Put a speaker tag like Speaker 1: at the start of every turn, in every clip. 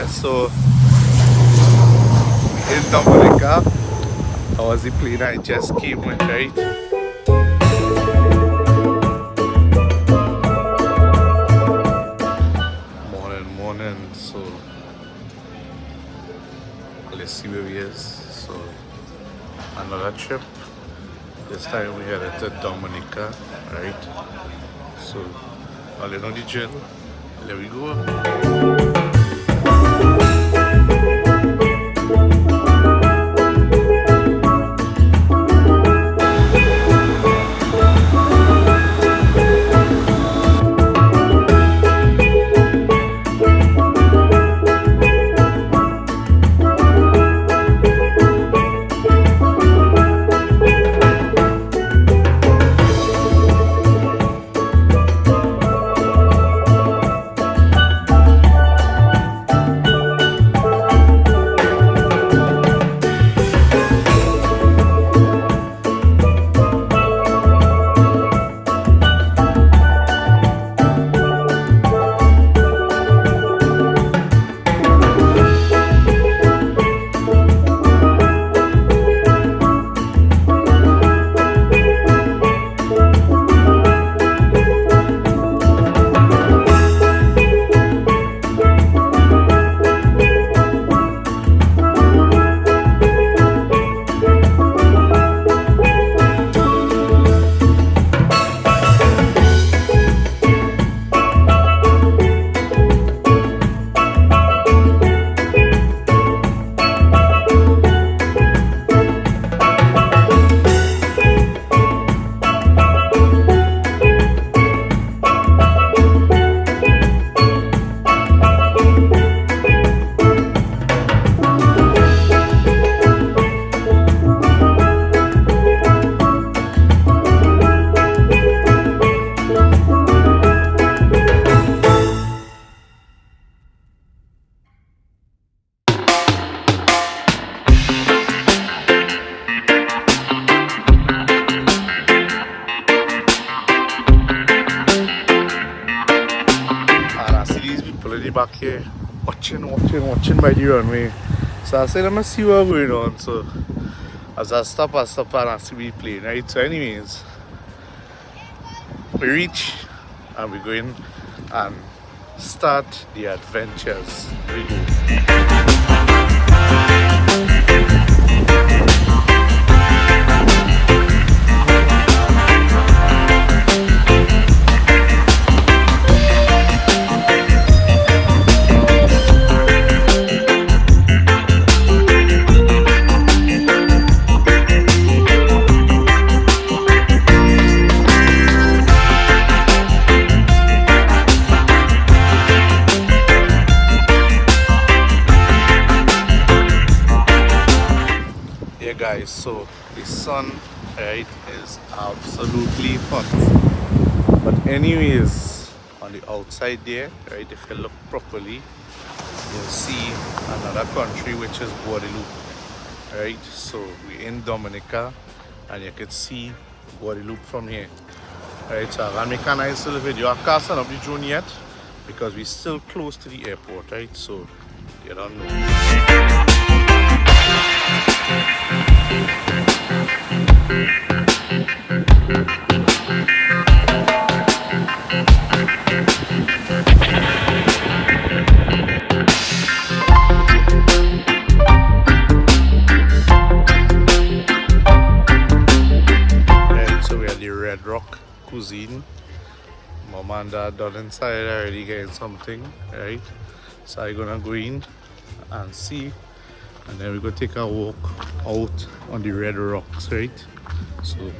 Speaker 1: Yeah, so in Dominica, I was the plane I just came with, right? Morning, so let's see where we is. So another trip. This time we headed to Dominica, right? So all in on the journey. There we go. Back here watching by the runway. So I said, let me see what's going on. So as I stop and I see we play, right? So anyways, we reach and we're going and start the adventures. Here we go. Guys, so the sun, right, is absolutely hot, but anyways, on the outside there, right, if you look properly, you'll see another country which is Guadeloupe, right? So we're in Dominica and you can see Guadeloupe from here, right? So I'm gonna make a nice little video. I can't stand up the drone yet because we're still close to the airport, right? So you don't know. Cuisine. Mom and dad done inside already getting something, right? So I'm gonna go in and see, and then we're gonna take a walk out on the red rocks, right? So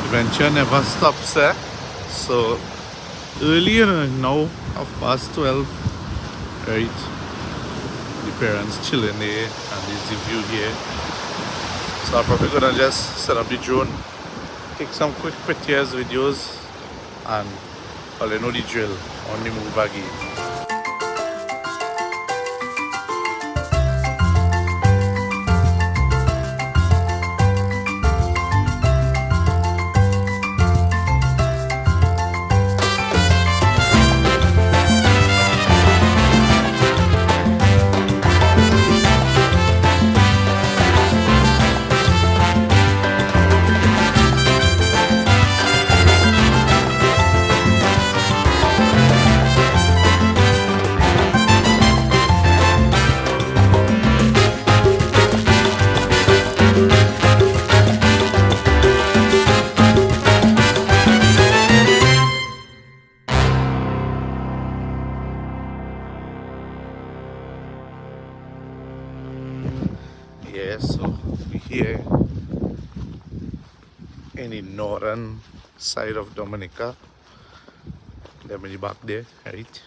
Speaker 1: adventure never stops, eh? So early, now, 12:30, right? The parents chilling there, and there's the view here. So I'm probably gonna just set up the drone, take some quick pictures, videos, and I'll know the drill on the move again. Yeah, so we're here in the northern side of Dominica. Them in the back there, right?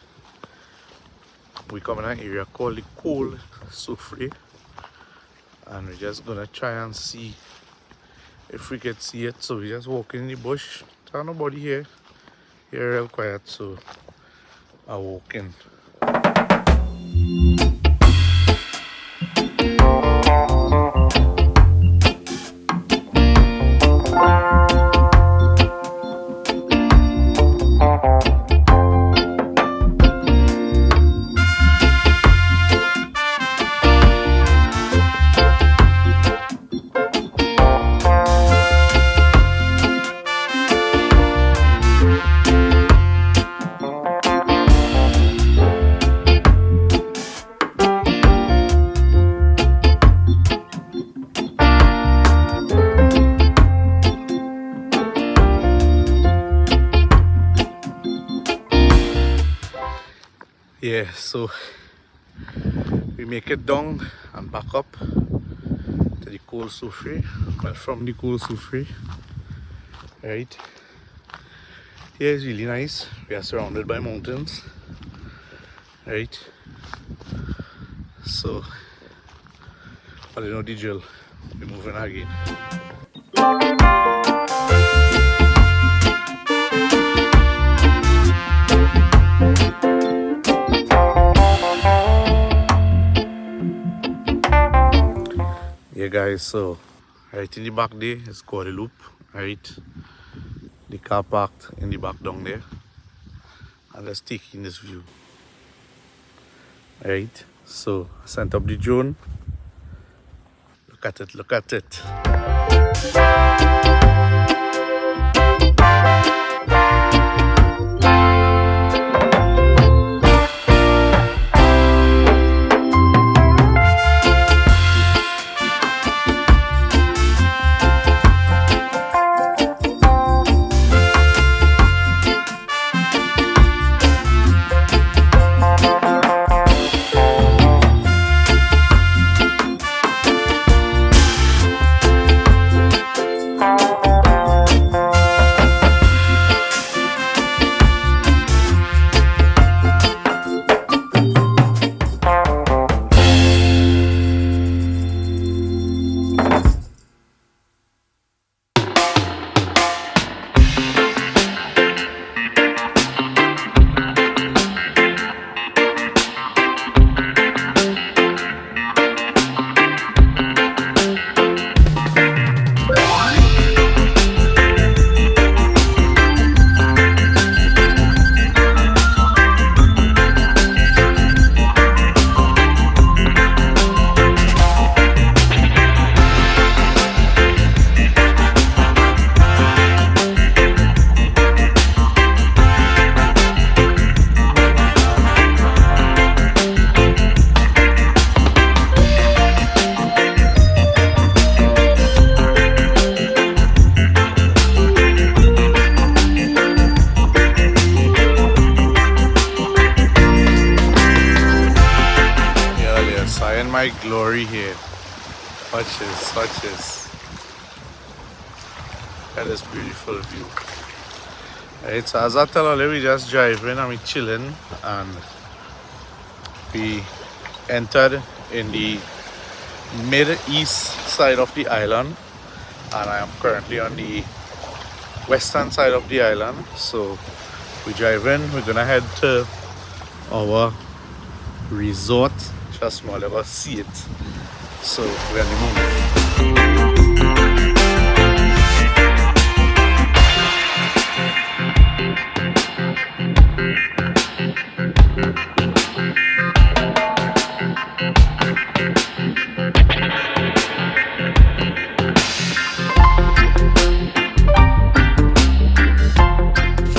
Speaker 1: We come in an area called the Cool Soufre, and we're just gonna try and see if we can see it. So we just walking in the bush. There's nobody here. Here real quiet, so I walk in. Yeah, so we make it down and back up to the Cool Soufre. Well, from the Cool Soufre, right? Here is really nice. We are surrounded by mountains, right? So, I don't know the drill. We're moving again. Yeah guys, so right in the back there is called the loop, right? The car parked in the back down there, and let's take in this view, right? So I sent up the drone. Look at it, look at it. My glory here. Watch this, watch this. at this beautiful view. Right, so as I tell earlier, we just driving and we chilling, and we entered in the mid-east side of the island, and I am currently on the western side of the island. So we drive in, we're gonna head to our resort. Just more ever see it. So we're on the move.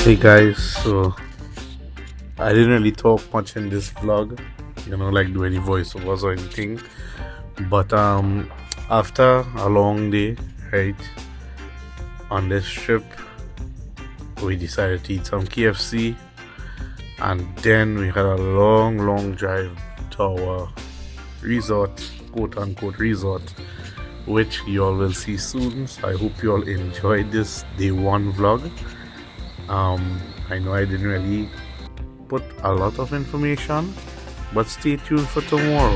Speaker 1: Hey guys, so I didn't really talk much in this vlog, like do any voiceovers or anything, but after a long day, right, on this trip, we decided to eat some KFC, and then we had a long drive to our resort, quote unquote resort, which you all will see soon. So I hope you all enjoyed this day one vlog. I know I didn't really put a lot of information, but stay tuned for tomorrow.